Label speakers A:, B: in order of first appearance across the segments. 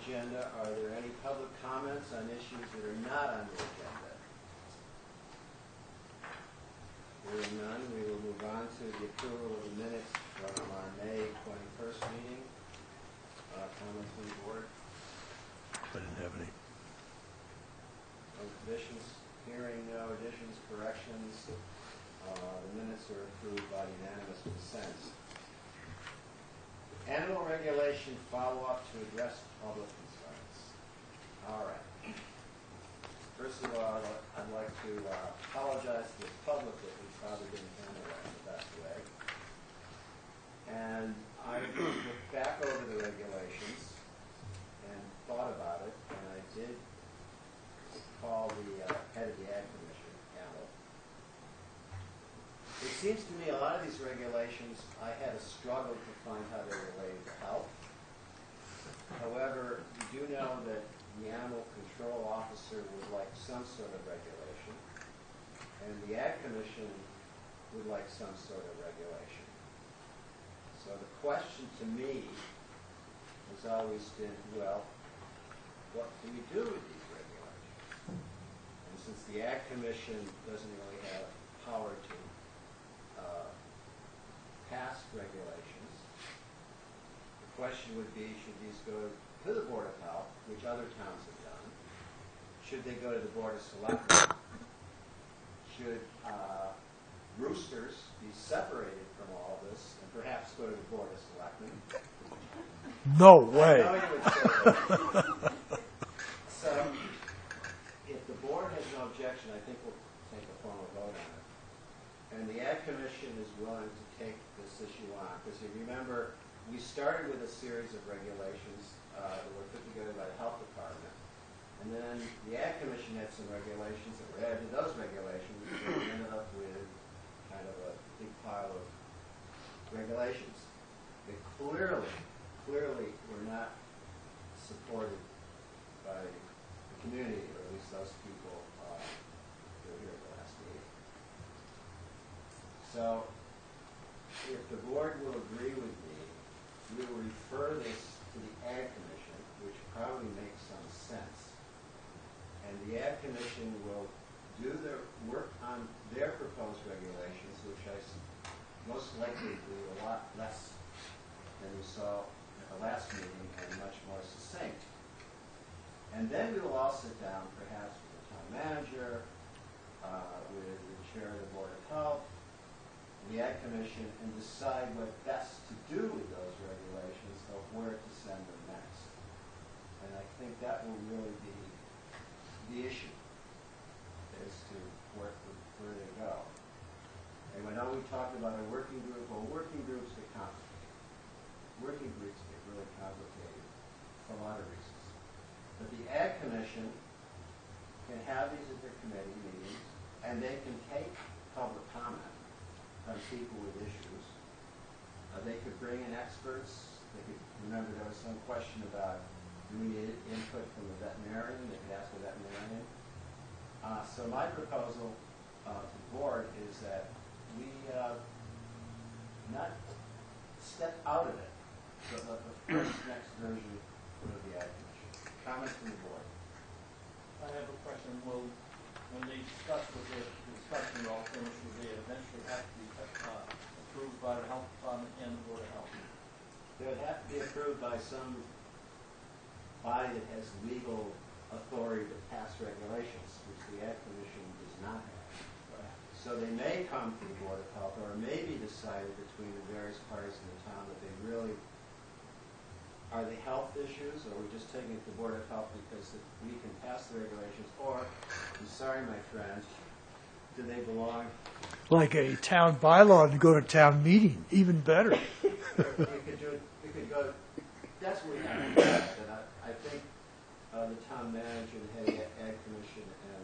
A: agenda. Are there any public comments on issues that are not on the agenda? Hearing none, we will move on to the approval of the minutes from our May 21st meeting. Comments from the board?
B: I didn't have any.
A: No additions? Hearing no additions, corrections. The minutes are approved by unanimous consent. Animal regulation follow-up to address public concerns. All right. First of all, I'd like to apologize to the public that we probably didn't handle that in the best way. And I looked back over the regulations and thought about it, and I did call the head of the Ag Commission, Campbell. It seems to me a lot of these regulations, I had a struggle to find how they related to health. However, you do know that the animal control officer would like some sort of regulation, and the Ag Commission would like some sort of regulation. So the question to me has always been, well, what do we do with these regulations? And since the Ag Commission doesn't really have power to pass regulations, the question would be, should these go to the Board of Health, which other towns have done? Should they go to the Board of Selectmen? Should roosters be separated from all of this and perhaps go to the Board of Selectmen?
B: No way.
A: I know you would say that. So, if the board has no objection, I think we'll take a formal vote on it. And the Ag Commission is willing to take this issue on, because you remember, we started with a series of regulations that were put together by the Health Department. And then the Ag Commission had some regulations that were added to those regulations, and we ended up with kind of a big pile of regulations that clearly were not supported by the community, or at least those people who were here at the last meeting. So, if the board will agree with me, we will refer this to the Ag Commission, which probably makes some sense. And the Ag Commission will do their work on their proposed regulations, which I most likely do a lot less than we saw at the last meeting and much more succinct. And then we will all sit down, perhaps with the town manager, with the chair of the Board of Health, the Ag Commission, and decide what best to do with those regulations, of where to send them next. And I think that will really be the issue, is to work with where they go. And I know we talked about a working group. Well, working groups get complicated. Working groups get really complicated for a lot of reasons. But the Ag Commission can have these at their committee meetings, and they can take public comment on people with issues. They could bring in experts. They could, remember there was some question about, do we need input from the veterinarian? They could ask the veterinarian. So my proposal to the board is that we not step out of it, but let the first next version go to the Ag Commission. Comments from the board?
C: I have a question. Will, when they discuss what the discussion alternatives will be, eventually have to be approved by the Health Department and the Board of Health?
A: They would have to be approved by some body that has legal authority to pass regulations, which the Ag Commission does not have.
C: Right.
A: So they may come to the Board of Health, or it may be decided between the various parties in the town that they really, are they health issues, or we're just taking it to the Board of Health because we can pass the regulations, or, I'm sorry my friend, do they belong?
B: Like a town bylaw to go to town meeting, even better.
A: You could do it, you could go, that's what we have to do. And I think the town manager, the head of the Ag Commission, and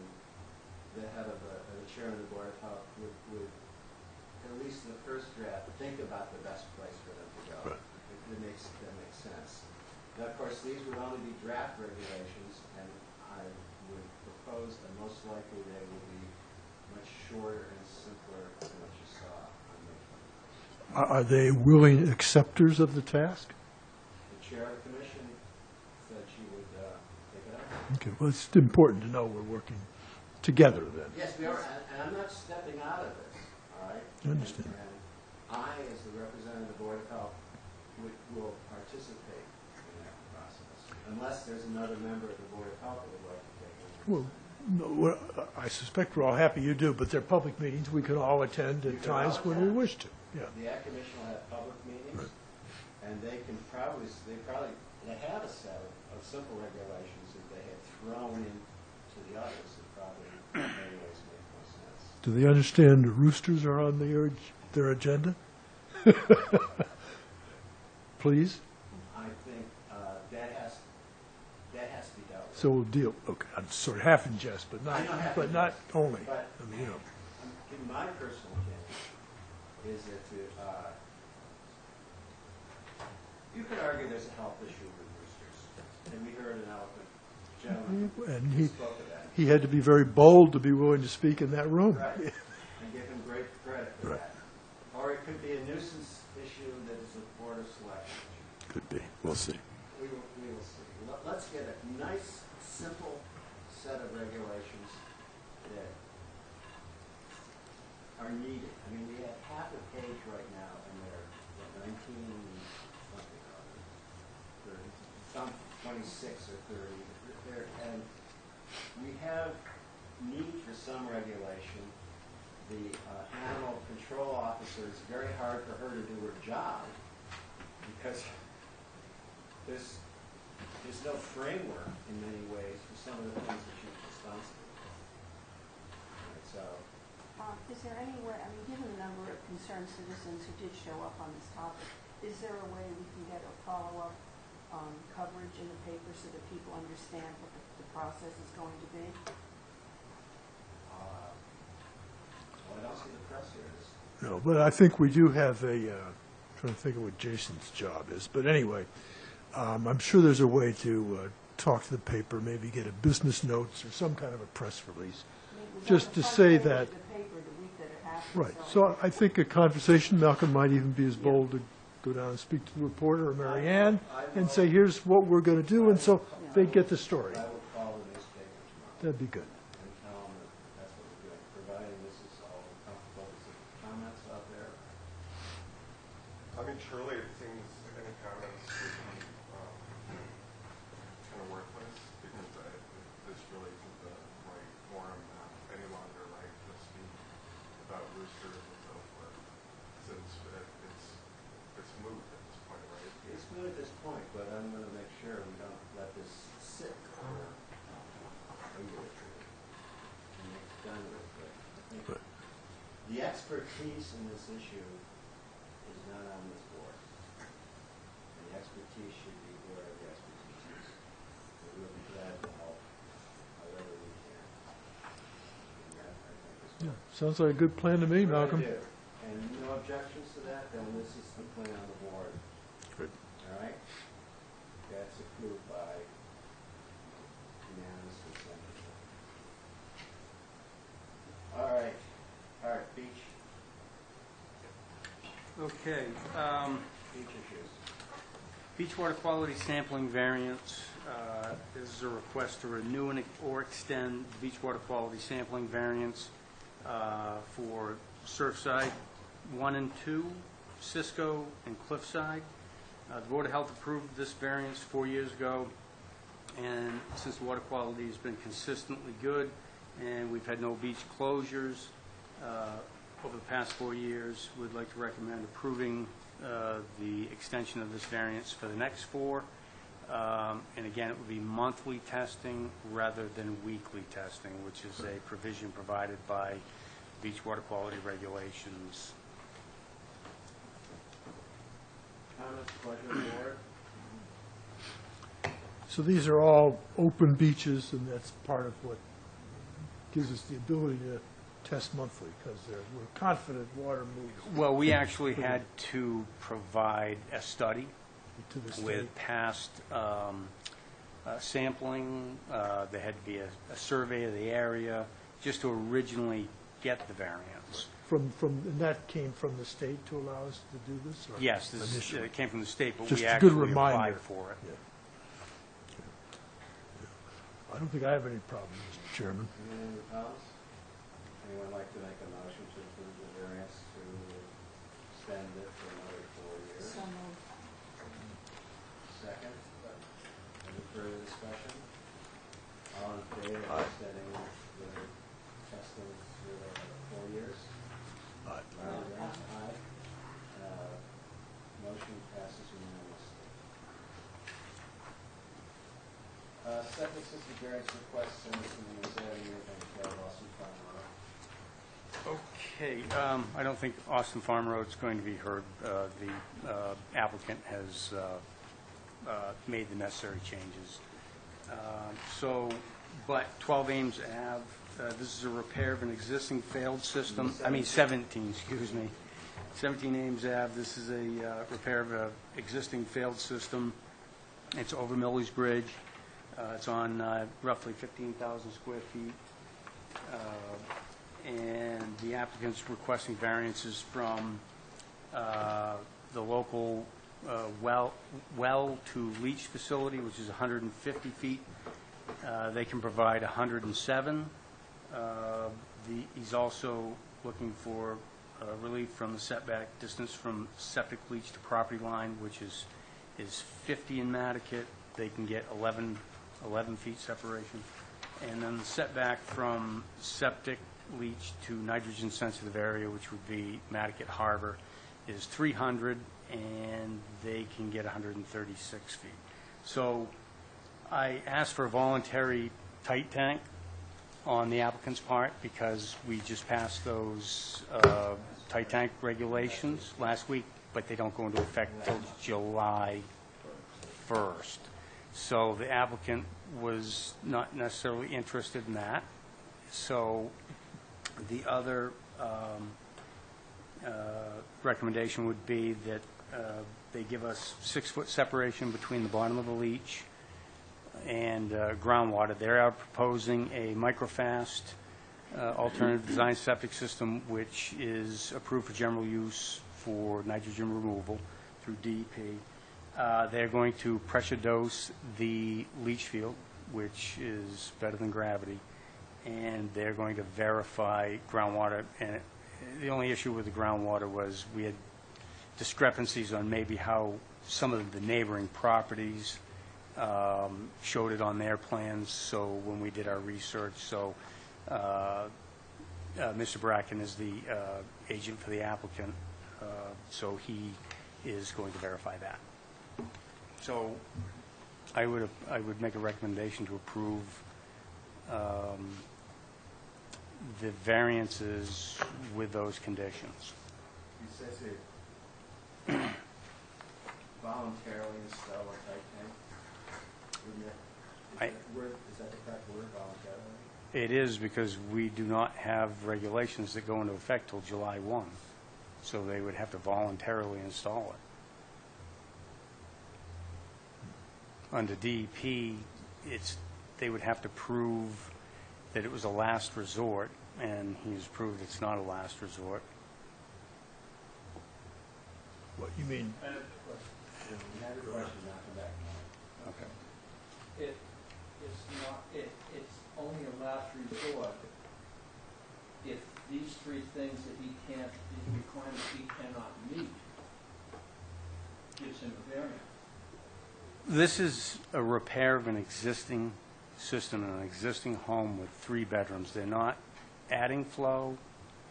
A: the head of the chairman of the Board of Health would, at least in the first draft, think about the best place for them to go.
B: Right.
A: That makes sense. Now, of course, these would only be draft regulations, and I would propose that most likely they will be much shorter and simpler than what you saw on May 21st.
B: Are they willing acceptors of the task?
A: The chair of the commission said she
B: Okay, well, it's important to know we're working together then.
A: Yes, we are, and I'm not stepping out of this, all right?
B: I understand.
A: And I, as the representative of the Board of Health, will participate in that process, unless there's another member of the Board of Health that would like to take it.
B: Well, no, I suspect we're all happy you do, but they're public meetings. We can all attend
A: You
B: at
A: can all
B: times when we
A: attend.
B: wish to. Yeah.
A: The Ag Commission will have public meetings, and they have a set of simple regulations that they had thrown into the others that probably in many ways make more sense.
B: Do they understand the roosters are on their agenda? Please?
A: I think that has to be dealt with.
B: So we'll deal, okay, I'm sort of half in jest, but
A: I know half in
B: not
A: jest,
B: only.
A: but-
B: I mean, you know.
A: In my personal opinion, is that you could argue there's a health issue with roosters, and we heard an eloquent gentleman
B: And
A: who spoke of that.
B: he had to be very bold to be willing to speak in that room.
A: Right, and give him great credit for
B: Right.
A: that. Or it could be a nuisance issue that is a Board of Selection issue.
B: Could be, we'll see.
A: We will see. Let's get a nice, simple set of regulations that are needed. I mean, we have half a page right now, and they're 19 something or other, 30, some 26 or 30. And we have need for some regulation. The animal control officer, it's very hard for her to do her job because there's no framework in many ways for some of the things that she's responsible for. Right, so,
D: Is there any way, I mean, given the number of concerned citizens who did show up on this topic, is there a way we can get a follow-up coverage in the paper so that people understand what the process is going to be?
A: well, I don't see the press here.
B: No, but I think we do have trying to think of what Jason's job is, but anyway, I'm sure there's a way to talk to the paper, maybe get a business notes or some kind of a press release.
D: I mean, it was
B: Just
D: on
B: to
D: the front
B: say
D: page
B: that-
D: of the paper the week that it happened.
B: Right, so I think a conversation, Malcolm might even be as bold to go down and speak to the reporter or Mary Ann and say, here's what we're going to do, and so they get the story.
A: I will call the newspaper tomorrow
B: That'd be good.
A: and tell them that that's what we're doing, providing this is all comfortable. Is there comments out there?
E: I mean, surely it seems any comments would be kind of worthless because this really isn't the right forum any longer, right, to speak about roosters and so forth, since it's moot at this point, right?
A: It's good at this point, but I'm going to make sure we don't let this sit for a year or two and get done with it. I think
B: Right.
A: the expertise in this issue is not on this board. And the expertise should be where the expertise is. And we'll be glad to help however we can. And that, I think, is
B: Yeah,
A: what
B: sounds like a good plan to me,
A: we're
B: Malcolm.
A: gonna do. And no objections to that, then this is the plan on the board.
B: Good.
A: All right? That's approved by unanimous consent. All right, beach
F: Okay,
A: issues.
F: beach water quality sampling variance. This is a request to renew or extend the beach water quality sampling variance for Surfside 1 and 2, Cisco, and Cliffside. The Board of Health approved this variance 4 years ago, and since the water quality has been consistently good, and we've had no beach closures over the past 4 years, we'd like to recommend approving the extension of this variance for the next 4. And again, it would be monthly testing rather than weekly testing, which is a provision provided by beach water quality regulations.
A: Comments, pleasure of the board?
B: So these are all open beaches, and that's part of what gives us the ability to test monthly, because we're confident water moves
F: Well, we actually had to provide a study
B: to the state.
F: with past sampling. There had to be a survey of the area just to originally get the variance.
B: And that came from the state to allow us to do this? Or
F: Yes, this
B: initially?
F: it came from the state, but
B: Just
F: we
B: a good
F: actually
B: reminder.
F: applied for it.
B: Yeah. I don't think I have any problem, Mr. Chairman.
A: Anyone in the comments? Anyone like to make a motion to approve the variance to extend it for another 4 years?
D: So moved.
A: Second? Any further discussion? All in favor of extending the testing for 4 years?
B: Aye.
A: Aye. Motion passes unanimously. Second system variance request, Ms. Avenue and Lawson Farm Road.
F: Okay, I don't think Austin Farm Road's going to be heard. The applicant has made the necessary changes. But 12 Ames Ave, this is a repair of an existing failed system, 17, excuse me. 17 Ames Ave, this is a repair of an existing failed system. It's over Millie's Bridge. It's on roughly 15,000 square feet. And the applicant's requesting variances from the local well to leach facility, which is 150 feet. They can provide 107. He's also looking for relief from the setback distance from septic leach to property line, which is 50 in Nantucket. They can get 11 feet separation. And then the setback from septic leach to nitrogen sensitive area, which would be Nantucket Harbor, is 300, and they can get 136 feet. So I asked for a voluntary tight tank on the applicant's part because we just passed those tight tank regulations last week, but they don't go into effect until July 1st. So the applicant was not necessarily interested in that. So the other recommendation would be that they give us 6-foot separation between the bottom of the leach and groundwater. They are proposing a microfast alternative design septic system, which is approved for general use for nitrogen removal through DEP. They're going to pressure dose the leach field, which is better than gravity, and they're going to verify groundwater. And the only issue with the groundwater was we had discrepancies on maybe how some of the neighboring properties showed it on their plans, so when we did our research, so Mr. Bracken is the agent for the applicant, so he is going to verify that. So I would make a recommendation to approve the variances with those conditions.
A: He says here, voluntarily install a tight tank. Is that the correct word, voluntarily?
F: It is, because we do not have regulations that go into effect till July 1, so they would have to voluntarily install it. Under DEP, they would have to prove that it was a last resort, and he's proved it's not a last resort.
B: What you mean?
C: I have a question.
A: You had a question, now come back.
F: Okay.
C: It's only a last resort if these three things that these requirements he cannot meet gives him a variance.
F: This is a repair of an existing system in an existing home with 3 bedrooms. They're not adding flow,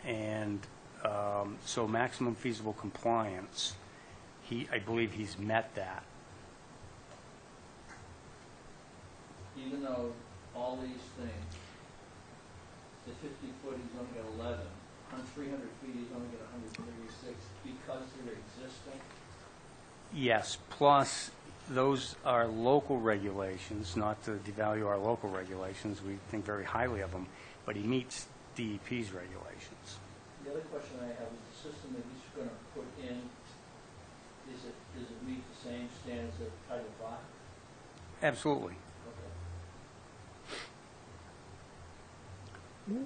F: and so maximum feasible compliance, I believe he's met that.
C: Even though all these things, the 50-foot he's only got 11, on 300 feet he's only got 136 because they're existing?
F: Yes, plus those are local regulations, not to devalue our local regulations. We think very highly of them, but he meets DEP's regulations.
C: The other question I have is the system that he's going to put in, does it meet the same standards of Title V?
F: Absolutely.
C: Okay.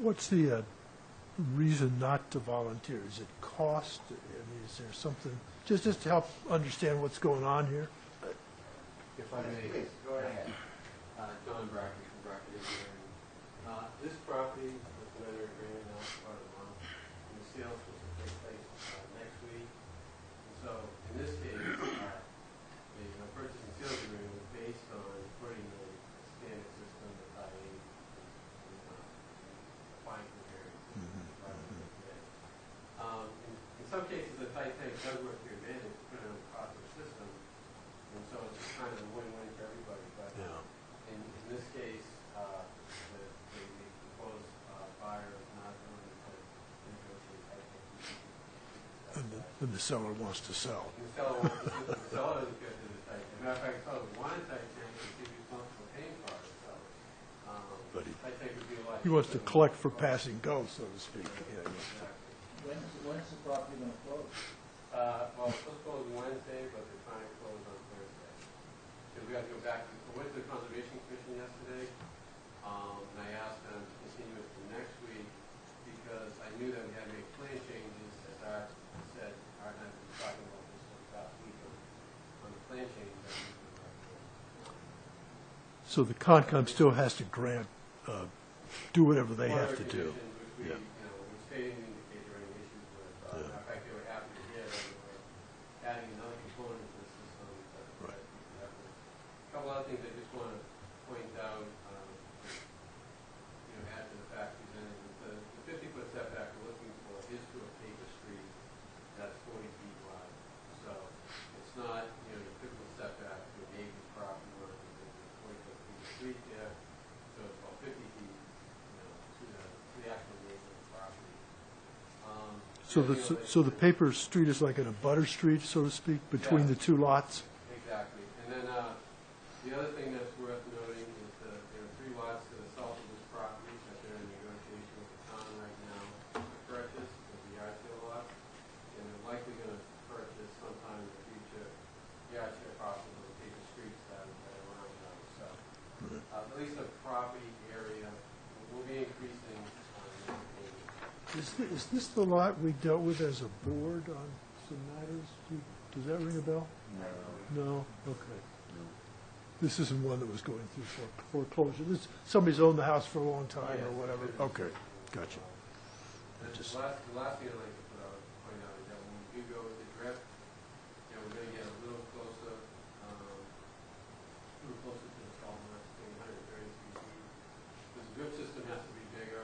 B: What's the reason not to volunteer? Is it cost? I mean, is there something, just to help understand what's going on here?
G: If I may,
A: Please, go ahead.
G: John Bracken from Bracken hearing. This property was under agreement now for about a month, and the sale is supposed to take place next week. And so, in this case, the purchase and sales agreement was based on putting a standard system with IA and applying for variance. In some cases, the tight tank does work to your advantage, depending on the cost of the system, and so it's kind of a win-win for everybody. But in this case, the proposed buyer is not going to negotiate tight tank.
B: And the seller wants to sell.
G: The seller wants the seller doesn't get to the tight tank. Matter of fact, the seller wanted tight tank to see if he's comfortable paying for it. So,
B: But
G: tight tank would be a lot.
B: he wants to
G: cheaper
B: collect
G: than-
B: for passing go, so to speak. Yeah,
G: Exactly.
C: When's the property gonna close?
G: Well, it's supposed to close Wednesday, but they're trying to close on Thursday. Because we have to go back, I went to the Conservation Commission yesterday, and I asked them to continue it to next week, because I knew that we had to make plan changes, as Art said, Art and I have been talking about this for the past week on the plan changes that we can recommend.
B: So the Concom still has to grant, do whatever they
G: One
B: have
G: of
B: to
G: the
B: do.
G: conditions which we,
B: Yeah.
G: we stated in the indicator any issues with.
B: Yeah.
G: In fact, they were happy to hear that we were adding another component to the system.
B: Right.
G: A couple other things I just want to point out, add to the fact presented, the 50-foot setback we're looking for is to a paper street that's 40 feet wide. So it's not, your typical setback to a neighbor's property where there's a 40-foot street there. So it's about 50 feet, to the actual neighbor's property.
B: So the paper street is like an abutter street, so to speak, between
G: Yeah.
B: the two lots?
G: Exactly. And then the other thing that's worth noting is that there are 3 lots to the south of this property that they're in negotiation with the town right now to purchase, with the yard sale lot. And they're likely going to purchase sometime in the future yard sale parcels of the paper streets that are around those. So at least the property area will be increasing on the
B: Is this the lot we dealt with as a board on some matters? Does that ring a bell? No? Okay. This isn't one that was going through foreclosure. Somebody's owned the house for a long time or whatever? Okay, gotcha.
G: And the last thing I'd like to point out is that when we do go with the drift, we're going to get a little closer to the salt mark, saying 130 feet. Because the drip system has to be bigger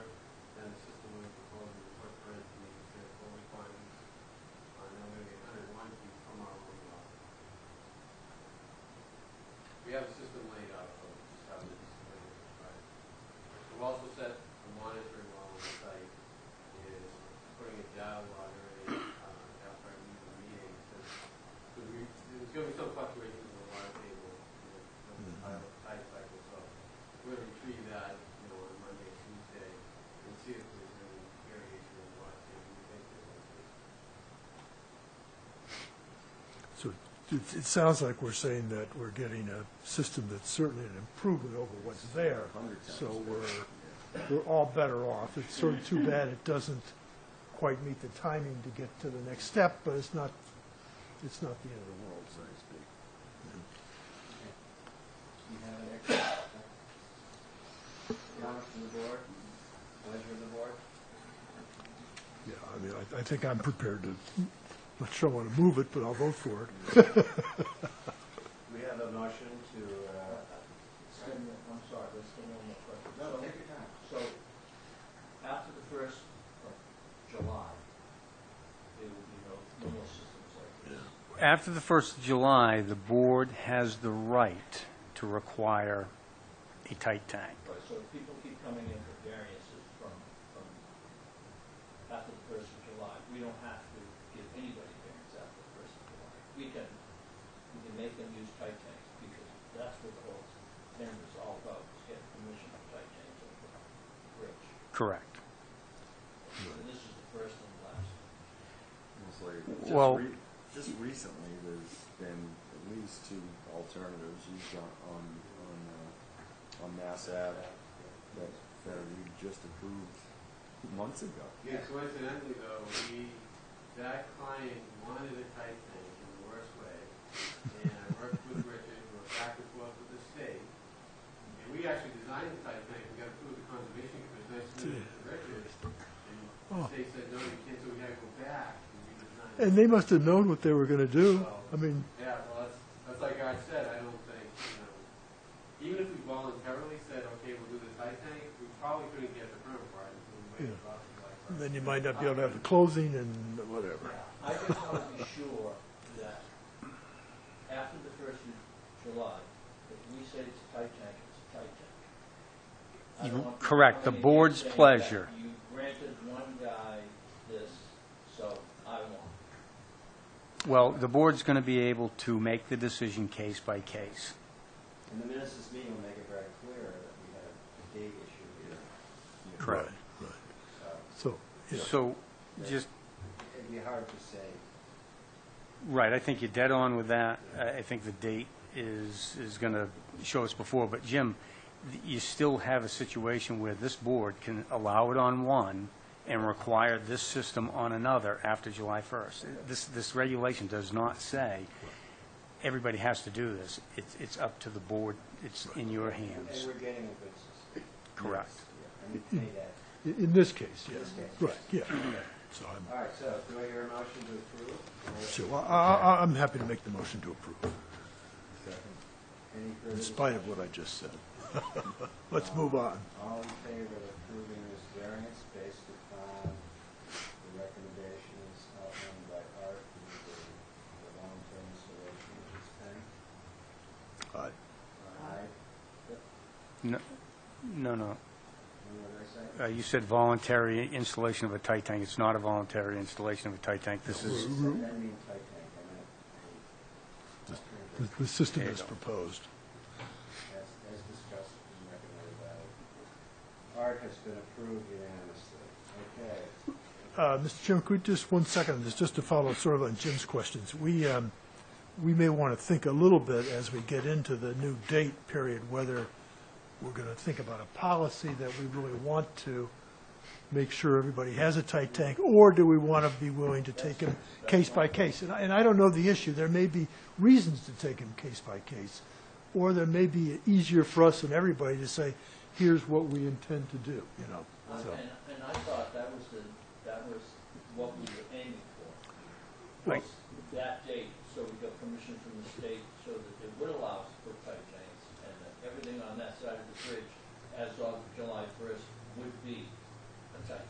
G: than the system we're proposing to footprint to meet the full requirements. And then we're going to get 101 feet from our own lot. We have a system laid out, so we just have this later. Right? We've also set a monitoring well on the site, is putting a data logger in after I leave the meeting. Because there's going to be some fluctuations in the water table, tide cycle. So we're going to retrieve that on Monday or Tuesday and see if there's any variation in the water table. We think there will be.
B: So it sounds like we're saying that we're getting a system that's certainly an improvement over what's there. So we're all better off. It's sort of too bad it doesn't quite meet the timing to get to the next step, but it's not the end of the world, so to speak.
A: You have an extra comments from the board? Pleasure of the board?
B: Yeah, I mean, I think I'm prepared to, not sure I want to move it, but I'll vote for it.
A: We have a motion to,
C: I'm sorry, there's still one more question.
A: no, take your time.
C: So, after the 1st of July, there will be no more systems like this?
F: After the 1st of July, the board has the right to require a tight tank.
C: Right, so if people keep coming in for variances from after the 1st of July, we don't have to give anybody variance after the 1st of July. We can make them use tight tanks, because that's what the whole thing is all about, is getting permission for tight tanks over the bridge.
F: Correct.
C: So this is the first and last.
F: Well-
H: Just recently, there's been at least 2 alternatives used on Mass Ave that we just approved months ago.
G: Yeah, coincidentally though, that client wanted a tight tank in the worst way, and I worked with Richard, we were back and forth with the state, and we actually designed the tight tank
B: And they must have known what they were going to do.
G: So,
B: I mean,
G: yeah, well, that's like I said, I don't think, even if we voluntarily said, okay, we'll do the tight tank, we probably couldn't get the permit for it until we waited about July 1st.
B: then you might not be able to have the closing and whatever.
C: I just want to be sure that after the 1st of July, if we say it's a tight tank, it's a tight tank. I don't want people
F: Correct. The
C: coming in
F: board's
C: saying that
F: pleasure.
C: You granted one guy this, so I want.
F: Well, the board's going to be able to make the decision case by case.
A: And the minutes of this meeting will make it very clear that we have a date issue here.
F: Correct.
B: Right.
A: So
B: So, you know,
F: So, just,
A: it'd be hard to say.
F: right, I think you're dead on with that. I think the date is going to show us before. But, Jim, you still have a situation where this board can allow it on one and require this system on another after July 1st. This regulation does not say everybody has to do this. It's up to the board. It's in your
A: And
F: hands.
A: we're getting a good system.
F: Correct.
A: Yeah, and we pay that.
B: in this case, yes.
A: This case.
B: Right, yeah. So
A: All right, so do I hear a motion to approve? Or-
B: so I'm happy to make the motion to approve,
A: Any further
B: in spite of
A: discussion?
B: what I just said. Let's move on.
A: All in favor of approving this variance based upon the recommendations outlined by Art and the long-term installation of this tank? Aye.
F: No, no.
A: What did I say?
F: You said voluntary installation of a tight tank. It's not a voluntary installation of a tight tank. This is,
A: I didn't mean tight tank, I meant
B: The system
F: There you
B: is
F: go.
B: proposed.
A: as discussed and recommended by Art has been approved unanimously. Okay.
B: Mr. Chairman, could we just 1 second on this, just to follow sort of on Jim's questions? We may want to think a little bit as we get into the new date period, whether we're going to think about a policy that we really want to make sure everybody has a tight tank, or do we want to be willing to take them case by case? And I don't know the issue. There may be reasons to take them case by case, or there may be easier for us and everybody to say, here's what we intend to do, you know. So,
C: And I thought that was what we were aiming for.
F: Right.
C: Was that date, so we got permission from the state, so that they would allow us to put tight tanks, and that everything on that side of the bridge, as of July 1st, would be a tight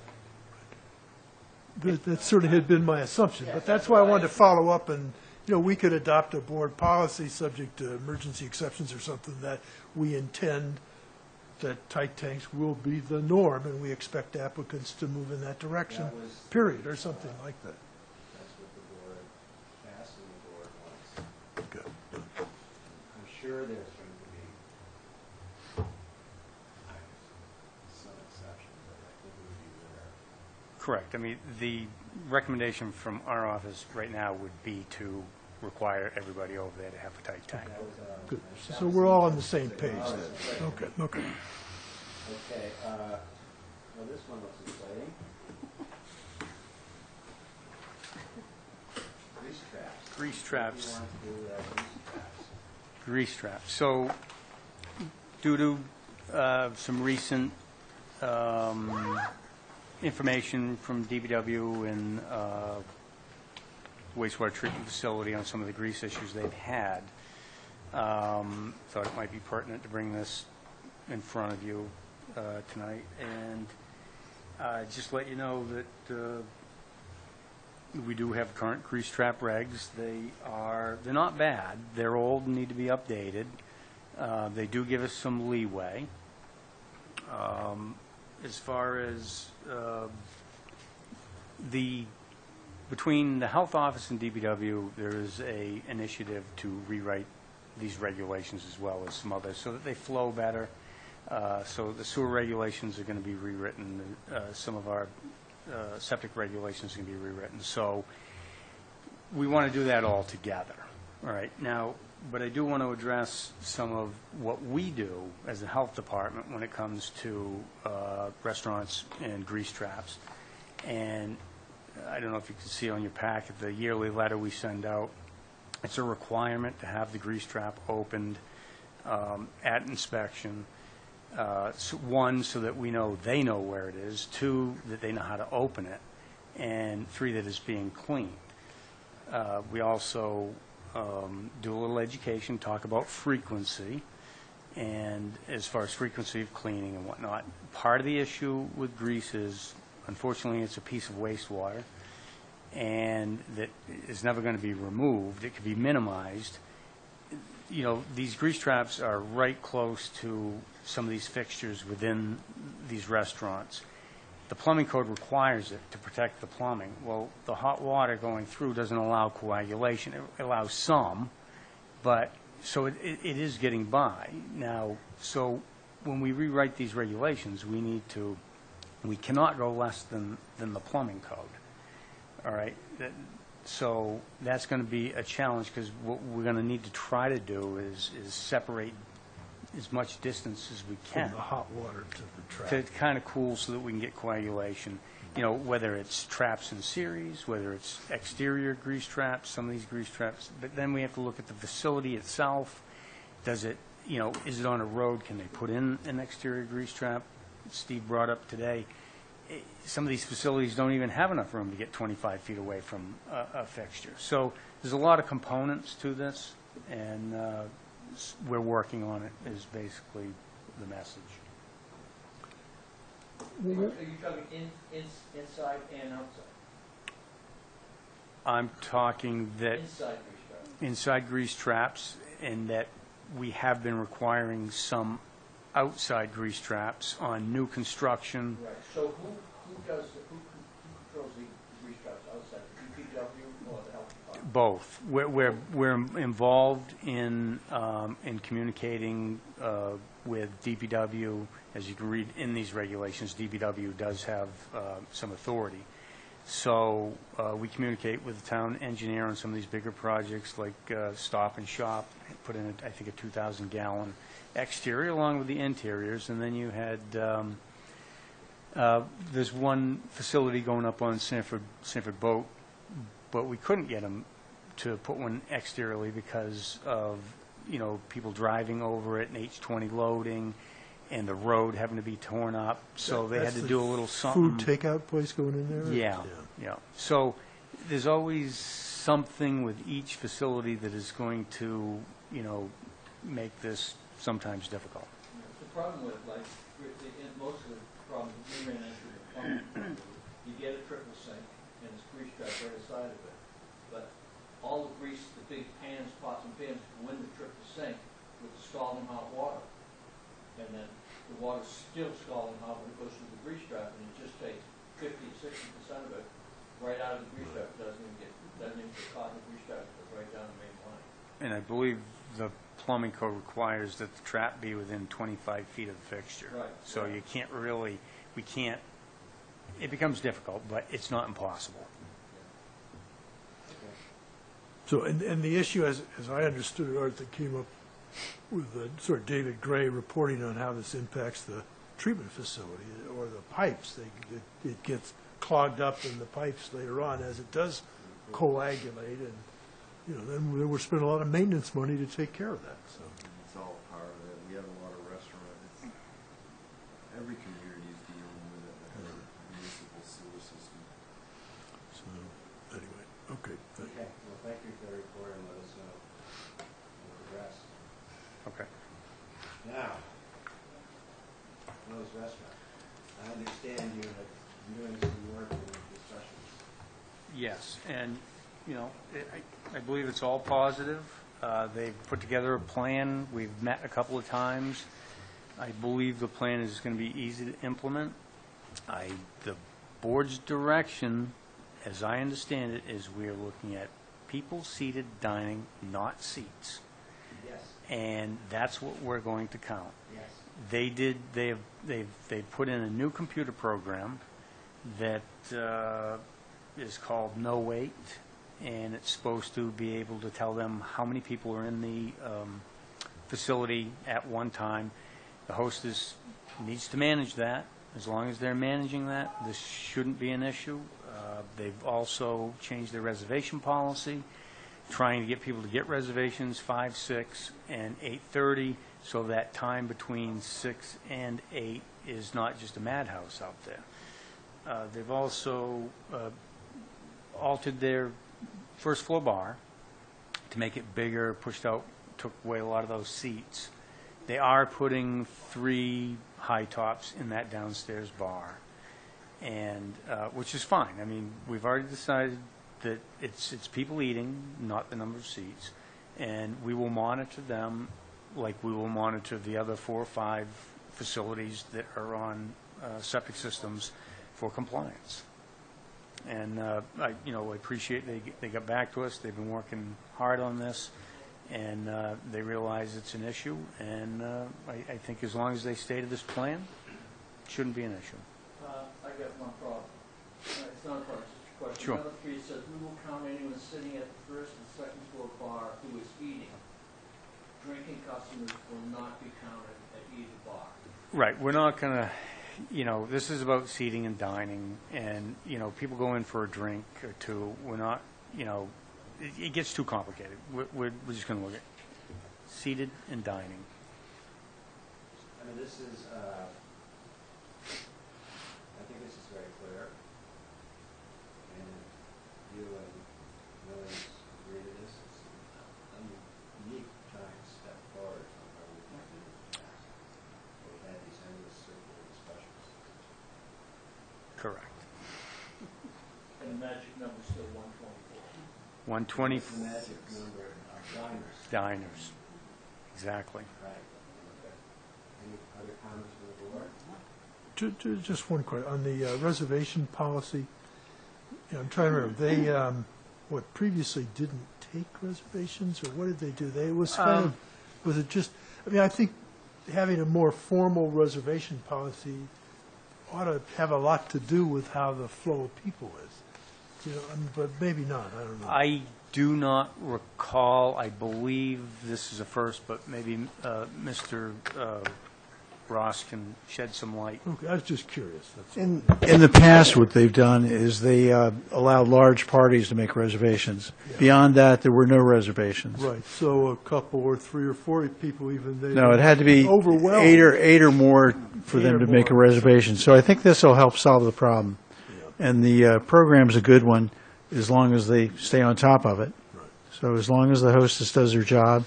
C: tank.
B: that certainly had been my assumption, but that's why I wanted to follow up and, you know, we could adopt a board policy subject to emergency exceptions or something that we intend that tight tanks will be the norm, and we expect applicants to move in that direction,
A: That was-
B: period, or something like that.
A: That's what the board asked and the board wants.
B: Good.
A: I'm sure there's going to be some exceptions, but I think it would be rare.
F: correct. I mean, the recommendation from our office right now would be to require everybody over there to have a tight tank.
A: That was,
B: Good.
A: that
B: So
A: was
B: we're all on
A: the-
B: the same page then. Okay, okay.
A: Okay, well, this one looks exciting. Grease traps.
F: Grease traps.
A: What do you want to do with grease traps?
F: Grease traps. So, due to some recent information from DPW and wastewater treatment facility on some of the grease issues they've had, thought it might be pertinent to bring this in front of you tonight, and just let you know that we do have current grease trap regs. They're not bad. They're old and need to be updated. They do give us some leeway. As far as between the health office and DPW, there is a initiative to rewrite these regulations as well as some others so that they flow better. So the sewer regulations are going to be rewritten. Some of our septic regulations are going to be rewritten. So we want to do that all together. All right. Now, but I do want to address some of what we do as a health department when it comes to restaurants and grease traps. And I don't know if you can see on your packet, the yearly letter we send out, it's a requirement to have the grease trap opened at inspection. One, so that we know they know where it is. Two, that they know how to open it. And three, that it's being cleaned. We also do a little education, talk about frequency, and as far as frequency of cleaning and whatnot. Part of the issue with grease is, unfortunately, it's a piece of wastewater, and that is never going to be removed. It can be minimized. You know, these grease traps are right close to some of these fixtures within these restaurants. The plumbing code requires it to protect the plumbing. Well, the hot water going through doesn't allow coagulation. It allows some, but so it is getting by. Now, so when we rewrite these regulations, we cannot go less than the plumbing code. All right? So that's going to be a challenge, because what we're going to need to try to do is separate as much distance as we can.
B: From the hot water to the trap.
F: To kind of cool so that we can get coagulation. You know, whether it's traps in series, whether it's exterior grease traps, some of these grease traps. But then we have to look at the facility itself. Does it, you know, is it on a road? Can they put in an exterior grease trap? Steve brought up today, some of these facilities don't even have enough room to get 25 feet away from a fixture. So there's a lot of components to this, and we're working on it, is basically the message.
C: Are you talking inside and outside?
F: I'm talking that
C: Inside grease trap.
F: inside grease traps, and that we have been requiring some outside grease traps on new construction.
C: Right, so who controls the grease traps outside, the DPW or the health department?
F: Both. We're involved in communicating with DPW. As you can read in these regulations, DPW does have some authority. So we communicate with the town engineer on some of these bigger projects, like Stop and Shop, put in, I think, a 2,000-gallon exterior along with the interiors. And then you had, there's one facility going up on Sanford Boat, but we couldn't get them to put one exteriorly because of, you know, people driving over it and H-20 loading and the road having to be torn up. So they had to do a little something.
B: Food takeout place going in there?
F: Yeah. So there's always something with each facility that is going to, you know, make this sometimes difficult.
C: The problem with, like, most of the problems we ran into with plumbing, you get a triple sink and it's grease trapped right aside of it. But all the grease, the big pans, pots and pans, go in the triple sink with the scalding hot water. And then the water's still scalding hot when it goes through the grease trap, and it just takes 50 to 60% of it right out of the grease trap. It doesn't even get caught in the grease trap. It goes right down the main line.
F: And I believe the plumbing code requires that the trap be within 25 feet of the fixture.
C: Right.
F: So you can't really, it becomes difficult, but it's not impossible.
B: So, and the issue, as I understood it, Art, that came up with sort of David Gray reporting on how this impacts the treatment facility or the pipes. It gets clogged up in the pipes later on as it does coagulate, and you know, then we're spending a lot of maintenance money to take care of that. So
H: It's all part of it. We have a lot of restaurants. Every community is dealing with it, that has a municipal sewer system.
B: So anyway, okay.
A: Okay, well, thank you for the report, and let us know the rest.
F: Okay.
A: Now, those restaurants, I understand you have been doing some work in discussions.
F: Yes, and, you know, I believe it's all positive. They've put together a plan. We've met a couple of times. I believe the plan is going to be easy to implement. The board's direction, as I understand it, is we are looking at people-seated dining, not seats.
A: Yes,
F: And that's what we're going to count.
A: yes.
F: They've put in a new computer program that is called No Wait, and it's supposed to be able to tell them how many people are in the facility at one time. The hostess needs to manage that. As long as they're managing that, this shouldn't be an issue. They've also changed their reservation policy, trying to get people to get reservations 5, 6, and 8:30, so that time between 6 and 8 is not just a madhouse out there. They've also altered their first floor bar to make it bigger, took away a lot of those seats. They are putting 3 high tops in that downstairs bar, and which is fine. I mean, we've already decided that it's people eating, not the number of seats, and we will monitor them like we will monitor the other 4 or 5 facilities that are on septic systems for compliance. And I appreciate they got back to us. They've been working hard on this, and they realize it's an issue. And I think as long as they stay to this plan, it shouldn't be an issue.
C: I got one problem. It's not a problem, it's just a question.
F: Sure.
C: Number 3 says, we will count anyone sitting at the first and second floor bar who is eating. Drinking customers will not be counted at either bar.
F: Right. We're not going to, this is about seating and dining, and, people go in for a drink or two. We're not, it gets too complicated. We're just going to look at seated and dining.
A: I mean, this is, I think this is very clear. And you and Millie's agree to this. It's a unique giant step forward from where we've been in the past. We've had these endless circular discussions.
F: Correct.
C: And the magic number is still 124.
F: 120
A: It's the magic number of diners.
F: diners. Exactly.
A: Right. Okay. Any other comments from the board?
B: Just one question, on the reservation policy, I'm trying to remember, they, previously didn't take reservations, or what did they do? Was it just, I think having a more formal reservation policy ought to have a lot to do with how the flow of people is, but maybe not, I don't know.
F: I do not recall. I believe this is a first, but maybe Mr. Ross can shed some light.
B: Okay, I was just curious, that's all.
I: In the past, what they've done is they allowed large parties to make reservations.
B: Yeah.
I: Beyond that, there were no reservations.
B: Right, so a couple or 3 or 4 people even, they.
I: No, it had to be
B: Overwhelmed.
I: eight or more for
B: 8
I: them
B: or
I: to make a
B: more.
I: reservation. So I think this will help solve the problem.
B: Yeah.
I: And the program's a good one, as long as they stay on top of it.
B: Right.
I: So as long as the hostess does her job,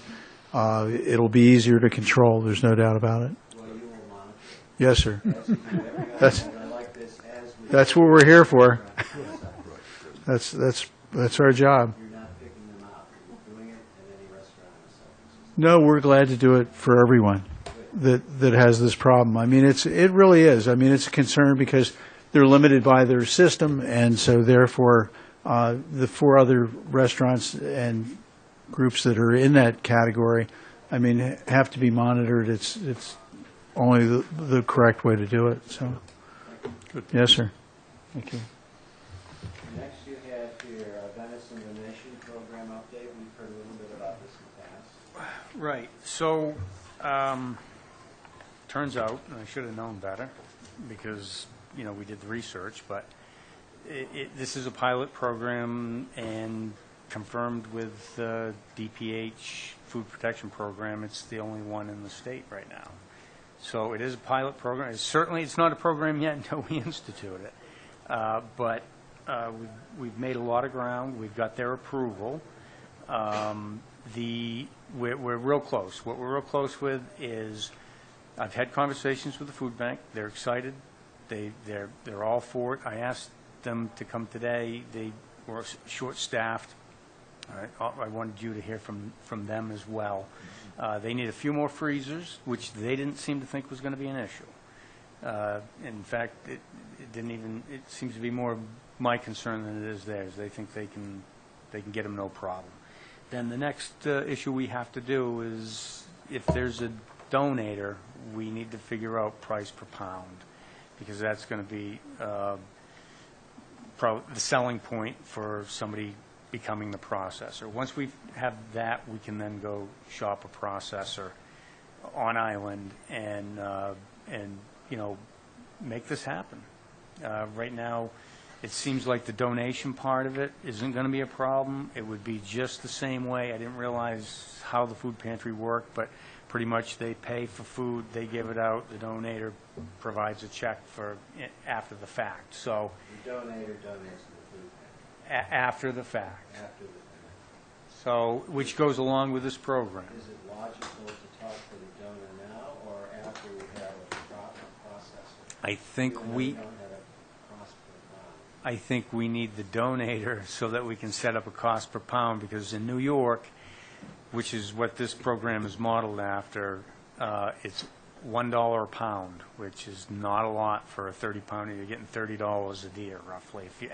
I: it'll be easier to control, there's no doubt about it.
A: Well, you will monitor
I: Yes, sir.
A: it. As you do every other
I: That's-
A: one like this, as we.
I: That's what we're here for. That's our job.
A: You're not picking them out. You're doing it at any restaurant in the septic system.
I: No, we're glad to do it for everyone that has this problem. I mean, it really is. I mean, it's a concern because they're limited by their system, and so therefore, the 4 other restaurants and groups that are in that category, I mean, have to be monitored. It's only the correct way to do it. So, yes, sir. Thank you.
A: Next you have here venison donation program update. We've heard a little bit about this in the past.
F: Right. So, turns out, and I should have known better, because, we did the research, but this is a pilot program and confirmed with the DPH Food Protection Program. It's the only one in the state right now. So it is a pilot program. It's not a program yet until we institute it. But we've made a lot of ground. We've got their approval. We're real close. What we're real close with is I've had conversations with the food bank. They're excited. They're all for it. I asked them to come today. They were short-staffed. I wanted you to hear from them as well. They need a few more freezers, which they didn't seem to think was going to be an issue. In fact, it seems to be more my concern than it is theirs. They think they can get them no problem. Then the next issue we have to do is if there's a donator, we need to figure out price per pound, because that's going to be the selling point for somebody becoming the processor. Once we have that, we can then go shop a processor on island and make this happen. Right now, it seems like the donation part of it isn't going to be a problem. It would be just the same way. I didn't realize how the food pantry worked, but pretty much they pay for food, they give it out, the donator provides a check for after the fact. So
A: The donator donates to the food bank.
F: after the fact.
A: after the fact.
F: So, which goes along with this program.
A: Is it logical to talk to the donor now or after we have a proper processor?
F: I think
A: Even though
F: we,
A: don't have a cost per pound?
F: I think we need the donator so that we can set up a cost per pound, because in New York, which is what this program is modeled after, it's $1 a pound, which is not a lot for a 30-pounder. You're getting $30 a deer, roughly. If you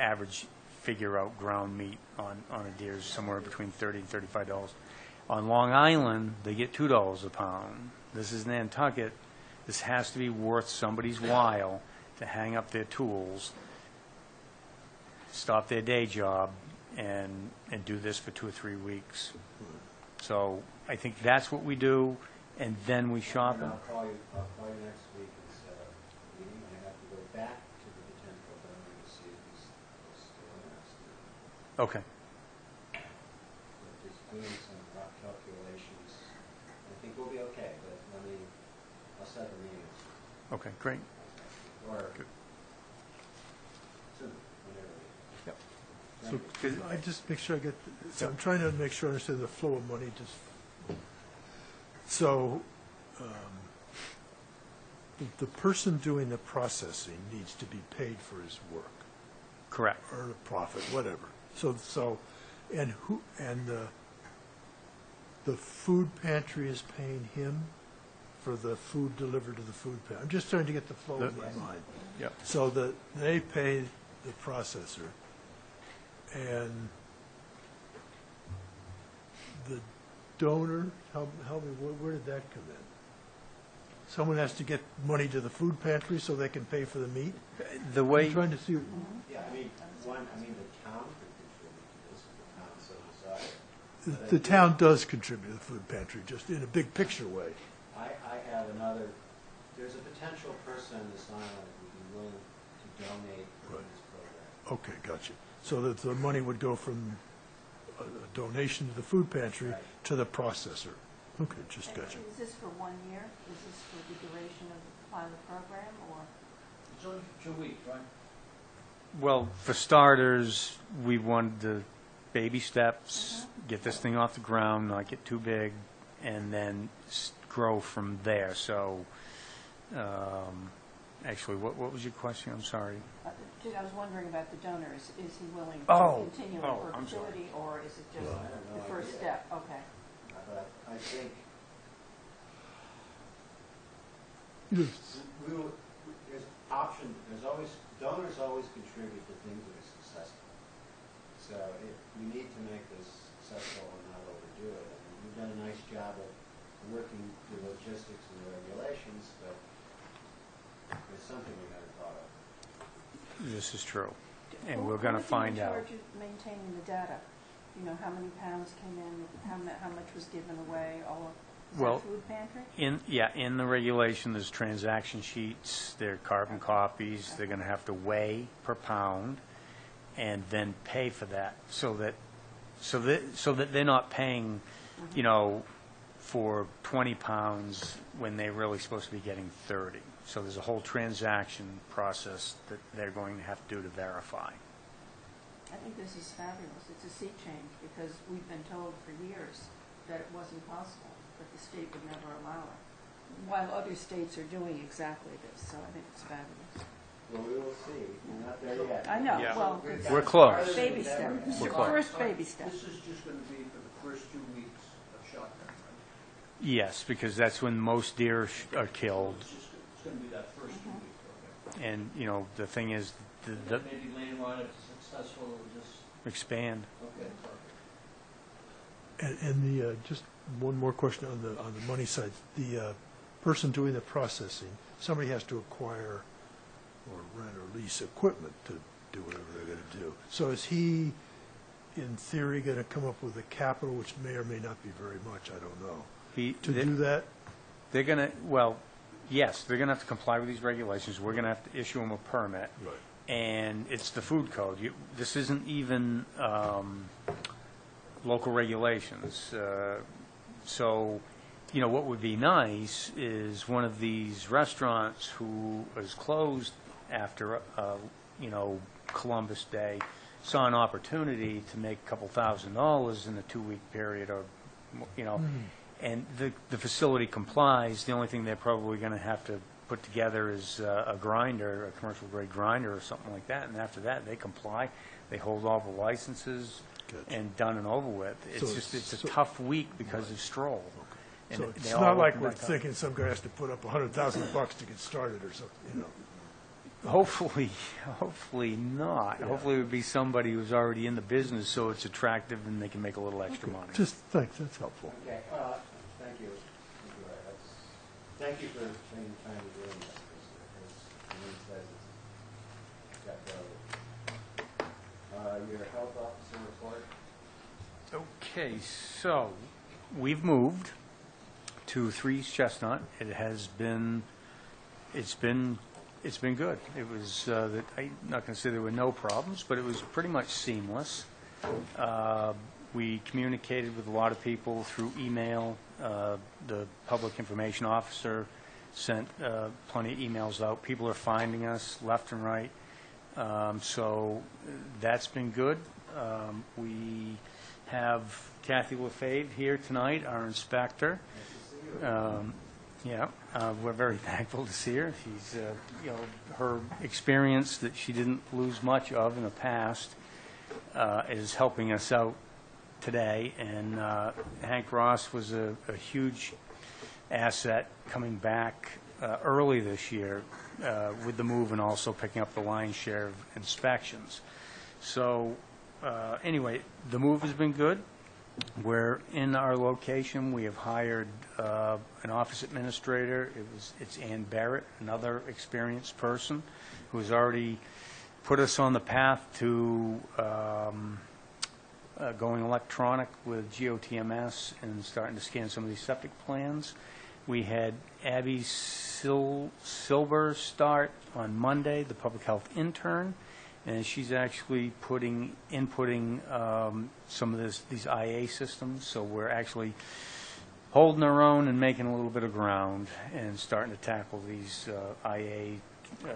F: figure out ground meat on a deer is somewhere between $30 and $35. On Long Island, they get $2 a pound. This is Nantucket. This has to be worth somebody's while to hang up their tools, stop their day job, and do this for 2 or 3 weeks. So I think that's what we do, and then we shop
A: And
F: them.
A: I'll call you next week and set up a meeting. I have to go back to the potential donor to see if he's still interested.
F: Okay.
A: But just doing some rough calculations, I think we'll be okay, but I'll set the meeting.
F: Okay, great.
A: Or
F: Good.
A: soon, whenever.
F: Yep.
B: So
A: Thank you.
B: I just make sure I get, so I'm trying to make sure I understand the flow of money, just, so, the person doing the processing needs to be paid for his work,
F: Correct.
B: earn a profit, whatever. So, and the food pantry is paying him for the food delivered to the food pantry. I'm just trying to get the flow in my mind.
F: Yep.
B: So that they pay the processor, and the donor, help me, where did that come in? Someone has to get money to the food pantry so they can pay for the meat?
F: The way,
B: I'm trying to see,
A: Yeah, the town could contribute to this if the town so decided.
B: the town does contribute to the food pantry, just in a big picture way.
A: I have another, there's a potential person on this island who would be willing to donate for
B: Right.
A: this program.
B: Okay, gotcha. So that the money would go from a donation to the food pantry
A: Right.
B: to the processor. Okay, just
D: And
B: gotcha.
D: is this for 1 year? Is this for the duration of the pilot program, or?
C: It's only for 2 weeks, right?
F: well, for starters, we wanted the baby steps, get this thing off the ground, not get too big, and then grow from there. So, actually, what was your question? I'm sorry.
D: I was wondering about the donor. Is he willing to
F: Oh,
D: continue in
F: oh, I'm sorry.
D: perpetuity, or is it just
A: Well, I have no
D: the first
A: idea.
D: step? Okay.
A: But I think
B: Yes.
A: donors always contribute to things that are successful. So we need to make this successful and not overdo it. I mean, you've done a nice job of working the logistics and the regulations, but it's something we haven't thought of.
F: This is true, and
D: Who-
F: we're going to
D: who would
F: find
D: be in
F: out.
D: charge of maintaining the data? You know, how many pounds came in, how much was given away, all of, is
F: Well,
D: that food pantry?
F: In the regulation, there's transaction sheets, there are carbon copies, they're going to have to weigh per pound, and then pay for that, so that they're not paying, you know, for 20 pounds when they're really supposed to be getting 30. So there's a whole transaction process that they're going to have to do to verify.
D: I think this is fabulous. It's a sea change, because we've been told for years that it wasn't possible, that the state would never allow it, while other states are doing exactly this, so I think it's fabulous.
A: Well, we will see. We're not there yet.
D: I know,
F: Yeah.
D: well,
F: We're close.
D: baby step,
F: We're close.
D: first baby step.
C: This is just going to be for the first 2 weeks of shotgun, right?
F: Yes, because that's when most deer are killed,
C: It's going to be that first 2 weeks, okay?
F: and, you know, the thing is, the
C: Maybe later on, if it's successful, it'll just,
F: expand.
C: okay, perfect.
B: And the, just one more question on the money side. The person doing the processing, somebody has to acquire or rent or lease equipment to do whatever they're going to do. So is he, in theory, going to come up with a capital, which may or may not be very much, I don't know, to do that?
F: They're going to, well, yes, they're going to have to comply with these regulations. We're going to have to issue them a permit.
B: Right.
F: And it's the food code. This isn't even local regulations. So, you know, what would be nice is one of these restaurants who is closed after, you know, Columbus Day, saw an opportunity to make a couple $1,000s in a 2-week period, or, you know, and the facility complies. The only thing they're probably going to have to put together is a grinder, a commercial grade grinder or something like that, and after that, they comply. They hold all the licenses, and done and over with. It's
B: So
F: just, it's a
B: so-
F: tough week because of Stroll. And
B: So
F: they
B: it's
F: all
B: not like
F: open
B: we're
F: back up.
B: thinking some guy has to put up $100,000 to get started or something, you know.
F: Hopefully not.
B: Yeah.
F: Hopefully it would be somebody who's already in the business, so it's attractive and they can make a little extra money.
B: Just, thanks, that's helpful.
A: Okay, thank you. Thank you for spending the time to doing this, because, as Lynn says, it's got to go. Your health officer report?
F: Okay, so we've moved to 3 East Chestnut. It has been, it's been good. It was, I'm not going to say there were no problems, but it was pretty much seamless. We communicated with a lot of people through email. The public information officer sent plenty of emails out. People are finding us left and right. So that's been good. We have Kathy LaFave here tonight, our inspector. Yeah, we're very thankful to see her. She's, you know, her experience that she didn't lose much of in the past is helping us out today. And Hank Ross was a huge asset coming back early this year with the move, and also picking up the lion's share of inspections. So anyway, the move has been good. We're in our location. We have hired an office administrator. It's Ann Barrett, another experienced person who has already put us on the path to going electronic with GOTMS and starting to scan some of these septic plans. We had Abby Silver start on Monday, the public health intern, and she's actually inputting some of these IA systems. So we're actually holding our own and making a little bit of ground and starting to tackle these IA.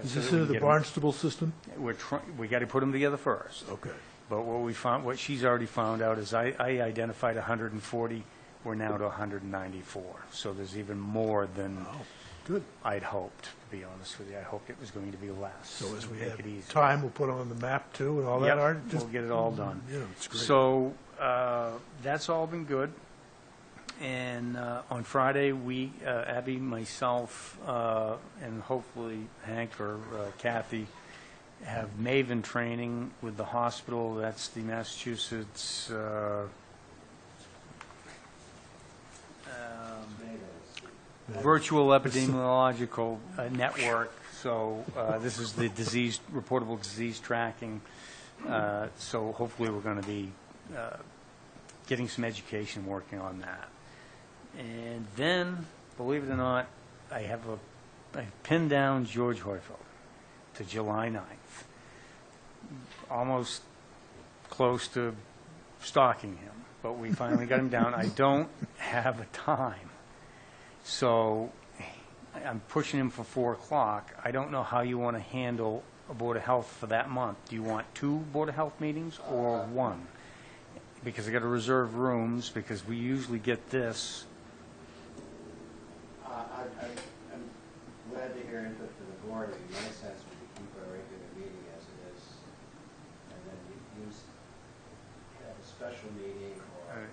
B: Is
F: so
B: this
F: that we
B: in the
F: get 'em-
B: Barnstable system?
F: We got to put them together first.
B: Okay.
F: But what she's already found out is I identified 140. We're now to 194. So there's even more than
B: Oh, good.
F: I'd hoped, to be honest with you. I hoped it was going to be less.
B: So as we
F: Make
B: have
F: it easier.
B: time, we'll put on the map too and all that,
F: Yep,
B: Art?
F: we'll get it all done.
B: Yeah, it's great.
F: So that's all been good. And on Friday, we, Abby, myself, and hopefully Hank or Kathy, have MAVEN training with the hospital. That's the Massachusetts Virtual Epidemiological Network. So this is the reportable disease tracking. So hopefully we're going to be getting some education working on that. And then, believe it or not, I pinned down George Hoyfeld to July 9th. Almost close to stalking him, but we finally got him down. I don't have a time. So I'm pushing him for 4 o'clock. I don't know how you want to handle a Board of Health for that month. Do you want 2 Board of Health meetings or 1? Because I got to reserve rooms, because we usually get this.
A: I'm glad to hear input from the board. My sense would be keep our regular meeting as it is, and then have a special meeting or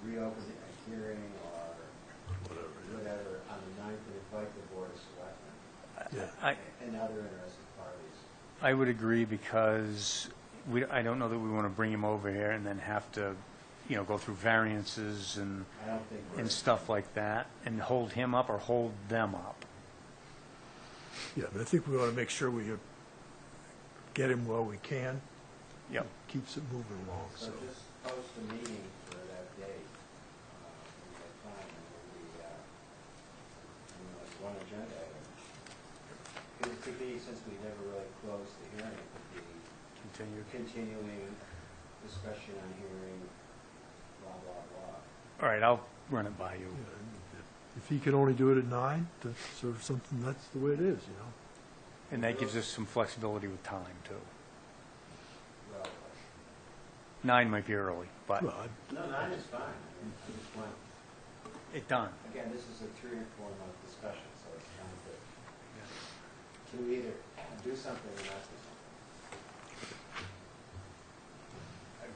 A: reopen a hearing or whatever on the 9th and invite the board of selectmen and other interested parties.
F: I would agree, because I don't know that we want to bring him over here and then have to, you know, go through variances and
A: I don't think we're
F: stuff like that, and hold him up or hold them up.
B: Yeah, but I think we ought to make sure we get him while we can.
F: Yep.
B: Keeps it moving along,
A: So
B: so.
A: just post a meeting for that date, when you have time, and we'll be, one agenda item. It could be, since we never really closed the hearing, it could be continuing discussion on hearing, blah, blah, blah.
F: All right, I'll run it by you.
B: Yeah, if he can only do it at 9, that's sort of something, that's the way it is, you know?
F: And that gives us some flexibility with time, too.
A: Well,
F: 9 might be early, but
B: Well,
A: No, 9 is fine. I just want,
F: it's done.
A: again, this is a 3 or 4 month discussion, so it's kind of good. Can we either do something or not do something?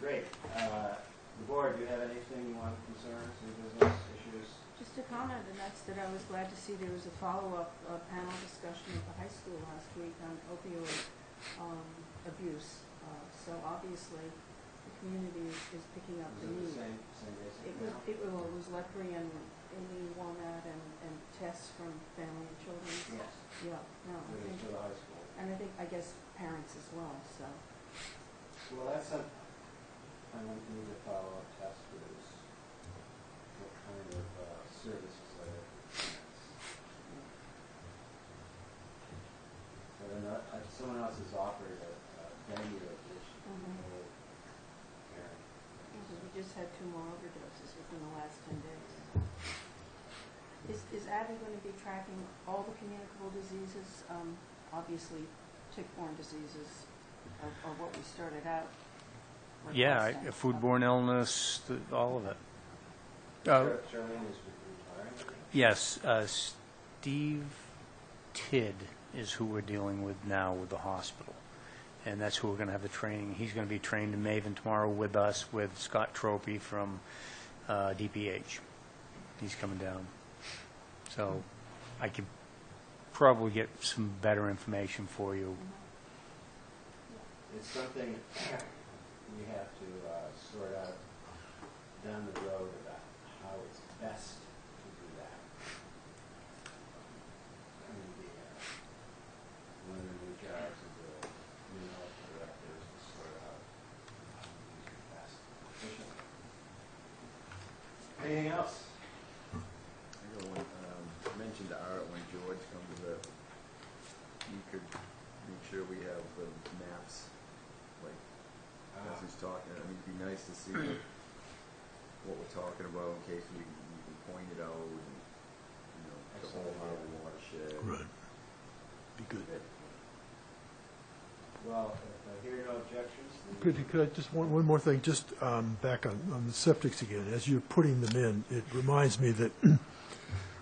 A: Great. The board, do you have anything you want, concerns, new business, issues?
D: Just a comment, and that's that I was glad to see there was a follow-up panel discussion at the high school last week on opioid abuse. So obviously, the community is picking up the
A: Was it
D: need.
A: same basic
D: It was,
A: now?
D: it was Leckery and Amy Walnut and Tess from Family and Children.
A: Yes.
D: Yeah, no, I
A: It was
D: think,
A: for the high school.
D: and I guess parents as well, so.
A: Well, that's something I need to follow up test is what kind of services are there for parents. I don't know, someone else has offered a venue of which
D: Mhm.
A: parent.
D: We just had 2 more overdoses within the last 10 days. Is Abby going to be tracking all the communicable diseases? Obviously, tick-borne diseases are what we started out.
F: Yeah,
D: requesting.
F: foodborne illness, all of it.
A: Charlene is retiring.
F: Yes, Steve Tidd is who we're dealing with now with the hospital. And that's who we're going to have the training. He's going to be trained in Maven tomorrow with us, with Scott Tropey from DPH. He's coming down. So I could probably get some better information for you.
A: It's something we have to sort out down the road about how it's best to do that. I mean, one of the new jobs of the new health director is to sort out how to use it best efficiently. Anything else?
H: I know when, mentioned to Art when George comes that we could make sure we have the maps, like, as he's talking. I mean, it'd be nice to see what we're talking about in case we can point it out and, you know, the whole Harbor watershed.
B: right. Be good.
A: Well, if I hear no objections, then
B: Could I just, one more thing, just back on the septics again. As you're putting them in, it reminds me that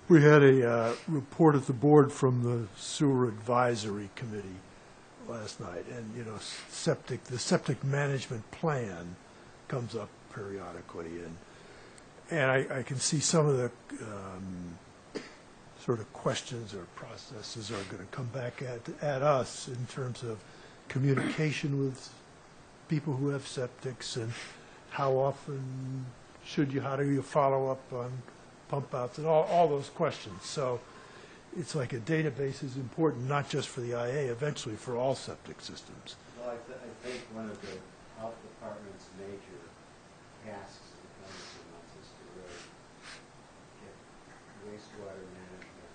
B: we had a report at the board from the Sewer Advisory Committee last night, and, you know, the septic management plan comes up periodically, and I can see some of the sort of questions or processes are going to come back at us in terms of communication with people who have septics, and how often how do you follow up on pump outs, and all those questions. So it's like a database is important, not just for the IA, eventually for all septic systems.
A: well, I think one of the health department's major tasks in the coming 2 months is to really get wastewater management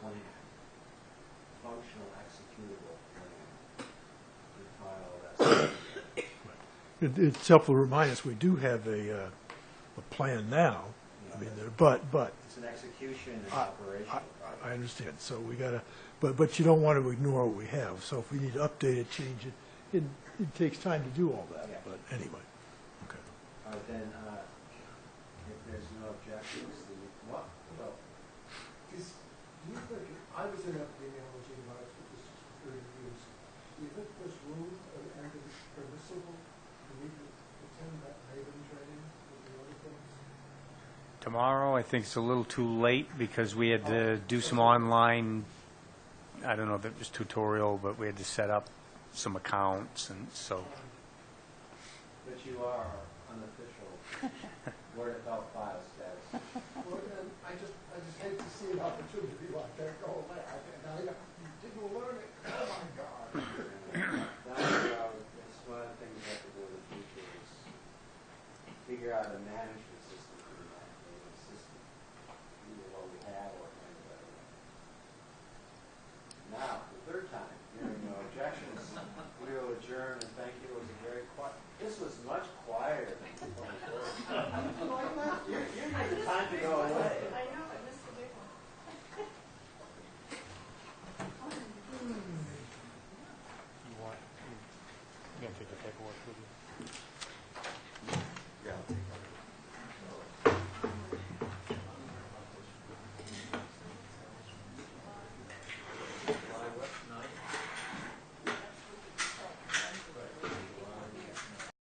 A: plan, functional executable plan, and file that.
B: It's helpful to remind us, we do have a plan now, I mean, but
A: It's an execution and
B: I-
A: operational
B: I
A: project.
B: understand, so we gotta, but you don't want to ignore what we have, so if we need to update it, change it, it takes time to do all that,
A: Yeah.
B: but anyway, okay.
A: All right, then, if there's no objections, then what? Well,
J: Do you think, I was in epidemiology and biostatistics for 30 years, do you think there's room and it's permissible for me to attend that Maven training with the other things?
F: Tomorrow, I think it's a little too late because we had to do some online, I don't know if it was tutorial, but we had to set up some accounts, and so,
A: but you are unofficial Board of Health file status.
J: Well, and I just hate to see an opportunity like that go away. You didn't learn it, oh my God.
A: It's one of the things we have to do in the future is figure out a management system for that payment system, either what we have or find a better way. Now, the third time, hearing no objections, we will adjourn and thank you. It was a very quiet, this was much